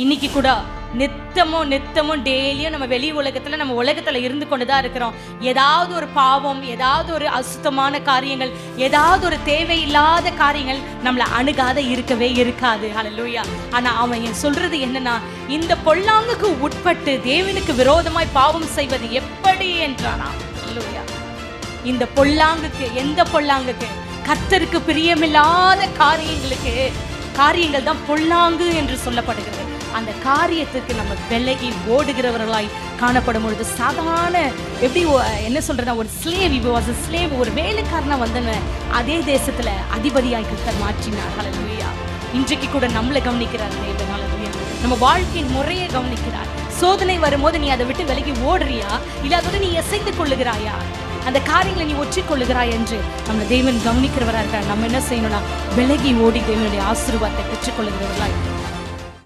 இன்னைக்கு கூட நித்தமும் டெய்லியும் நம்ம வெளி உலகத்துல நம்ம உலகத்துல இருந்து கொண்டுதான் இருக்கிறோம். ஏதாவது ஒரு பாவம், ஏதாவது ஒரு அசுத்தமான காரியங்கள், ஏதாவது ஒரு தேவையில்லாத காரியங்கள் நம்மளை அணுகாத இருக்கவே இருக்காது. ஹல்லேலூயா. ஆனா அவன் சொல்றது என்னன்னா, இந்த பொல்லாங்குக்கு உட்பட்டு தேவனுக்கு விரோதமாய் பாவம் செய்வது எப்படி என்றானா. ஹல்லேலூயா. இந்த பொல்லாங்குக்கு, எந்த பொல்லாங்குக்கு? கர்த்தருக்கு பிரியமில்லாத காரியங்கள் தான் பொல்லாங்கு என்று சொல்லப்படுகிறது. அந்த காரியத்துக்கு நம்ம விலகி ஓடுகிறவர்களாய் காணப்படும் பொழுது, சாதாரண எப்படி என்ன சொல்றதா, ஒரு ஸ்லேவ், ஒரு வேலைக்காரனா வந்தவன் அதே தேசத்துல அதிபதியாய் கர்த்தர் மாற்றினார். ஹல்லேலூயா. இன்றைக்கு கூட நம்மளை கவனிக்கிறார் தேவன். ஹல்லேலூயா. நம்ம வாழ்க்கையின் முறையை கவனிக்கிறார். சோதனை வரும்போது நீ அதை விட்டு விலகி ஓடுறியா, இல்ல அதோட நீ எசைந்து கொள்ளுகிறாயா, அந்த காரியங்களை நீ ஒற்றிக்கொள்ளுகிறாய் என்று நம்ம தேவன் கவனிக்கிறவராக இருக்கிறார். நம்ம என்ன செய்யணும்னா, விலகி ஓடி தேவனுடைய ஆசீர்வாதத்தை பெற்றுக்கொள்ளுகிறவர்களாய்